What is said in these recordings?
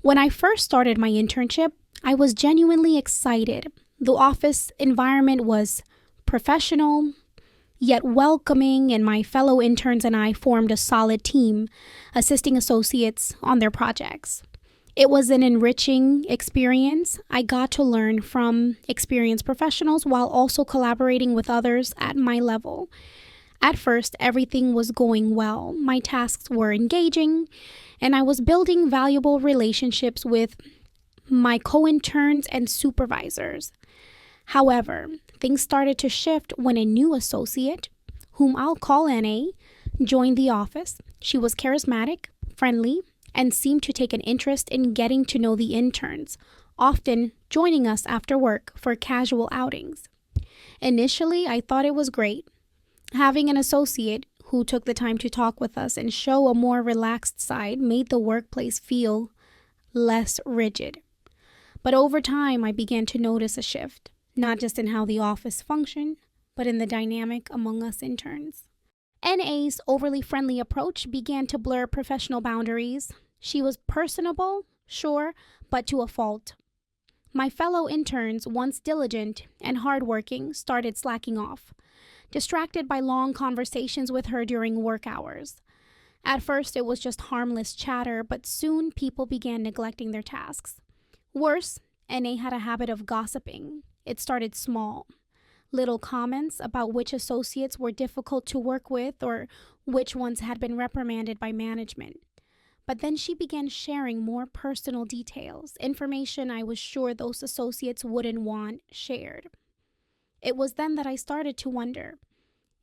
When I first started my internship, I was genuinely excited. The office environment was professional, yet welcoming, and my fellow interns and I formed a solid team, assisting associates on their projects. It was an enriching experience. I got to learn from experienced professionals while also collaborating with others at my level. At first, everything was going well. My tasks were engaging, and I was building valuable relationships with my co interns and supervisors. However, things started to shift when a new associate, whom I'll call NA, joined the office. She was charismatic, friendly, and seemed to take an interest in getting to know the interns, often joining us after work for casual outings. Initially, I thought it was great. Having an associate who took the time to talk with us and show a more relaxed side made the workplace feel less rigid. But over time, I began to notice a shift, not just in how the office functioned, but in the dynamic among us interns. NA's overly friendly approach began to blur professional boundaries. She was personable, sure, but to a fault. My fellow interns, once diligent and hardworking, started slacking off, distracted by long conversations with her during work hours. At first, it was just harmless chatter, but soon people began neglecting their tasks. Worse, NA had a habit of gossiping. It started small. Little comments about which associates were difficult to work with or which ones had been reprimanded by management. But then she began sharing more personal details, information I was sure those associates wouldn't want shared. It was then that I started to wonder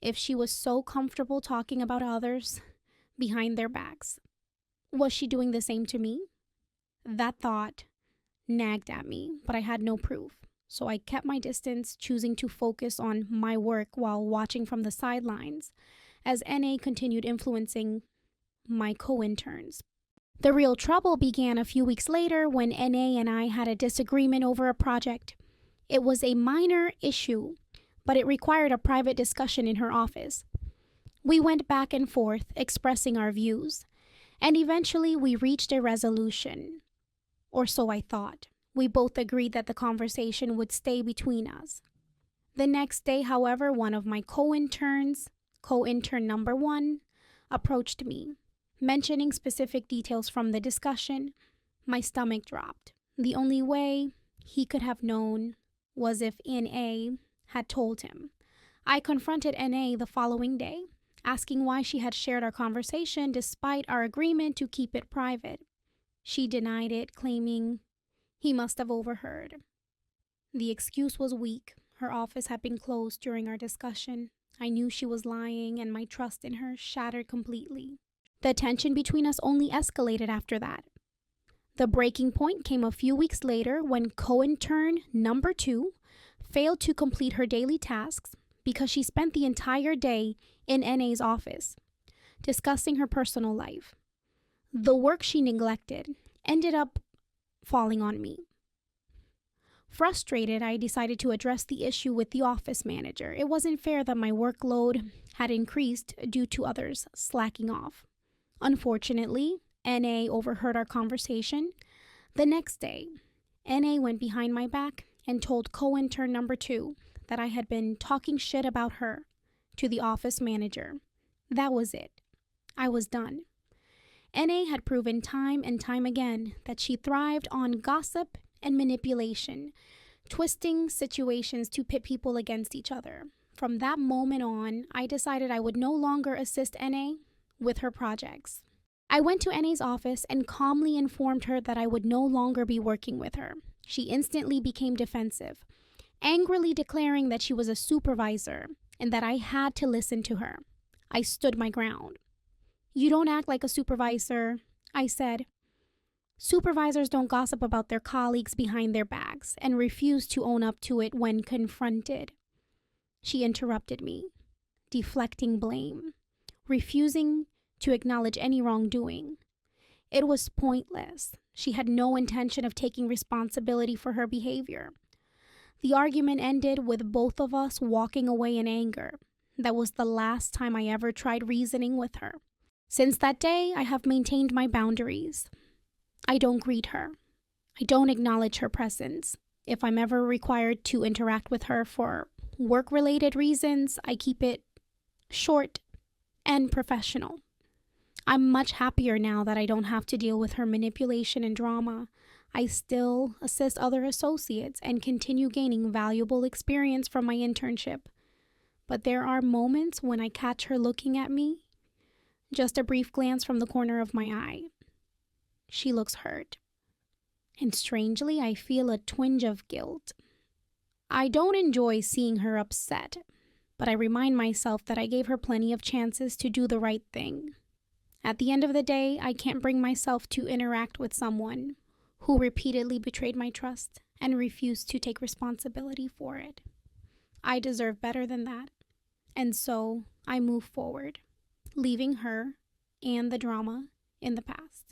if she was so comfortable talking about others behind their backs. Was she doing the same to me? That thought nagged at me, but I had no proof. So I kept my distance, choosing to focus on my work while watching from the sidelines as NA continued influencing my co-interns. The real trouble began a few weeks later when NA and I had a disagreement over a project. It was a minor issue, but it required a private discussion in her office. We went back and forth, expressing our views, and eventually we reached a resolution. Or so I thought. We both agreed that the conversation would stay between us. The next day, however, one of my co-interns, co-intern number 1, approached me, mentioning specific details from the discussion. My stomach dropped. The only way he could have known was if NA had told him. I confronted NA the following day, asking why she had shared our conversation despite our agreement to keep it private. She denied it, claiming he must have overheard. The excuse was weak. Her office had been closed during our discussion. I knew she was lying, and my trust in her shattered completely. The tension between us only escalated after that. The breaking point came a few weeks later when co-intern number 2 failed to complete her daily tasks because she spent the entire day in NA's office, discussing her personal life. The work she neglected ended up falling on me. Frustrated, I decided to address the issue with the office manager. It wasn't fair that my workload had increased due to others slacking off. Unfortunately, NA overheard our conversation. The next day, NA went behind my back and told co-intern number 2 that I had been talking shit about her to the office manager. That was it. I was done. NA had proven time and time again that she thrived on gossip and manipulation, twisting situations to pit people against each other. From that moment on, I decided I would no longer assist NA with her projects. I went to NA's office and calmly informed her that I would no longer be working with her. She instantly became defensive, angrily declaring that she was a supervisor and that I had to listen to her. I stood my ground. "You don't act like a supervisor," I said. "Supervisors don't gossip about their colleagues behind their backs and refuse to own up to it when confronted." She interrupted me, deflecting blame, refusing to acknowledge any wrongdoing. It was pointless. She had no intention of taking responsibility for her behavior. The argument ended with both of us walking away in anger. That was the last time I ever tried reasoning with her. Since that day, I have maintained my boundaries. I don't greet her. I don't acknowledge her presence. If I'm ever required to interact with her for work-related reasons, I keep it short and professional. I'm much happier now that I don't have to deal with her manipulation and drama. I still assist other associates and continue gaining valuable experience from my internship. But there are moments when I catch her looking at me, just a brief glance from the corner of my eye. She looks hurt. And strangely, I feel a twinge of guilt. I don't enjoy seeing her upset, but I remind myself that I gave her plenty of chances to do the right thing. At the end of the day, I can't bring myself to interact with someone who repeatedly betrayed my trust and refused to take responsibility for it. I deserve better than that. And so I move forward, leaving her and the drama in the past.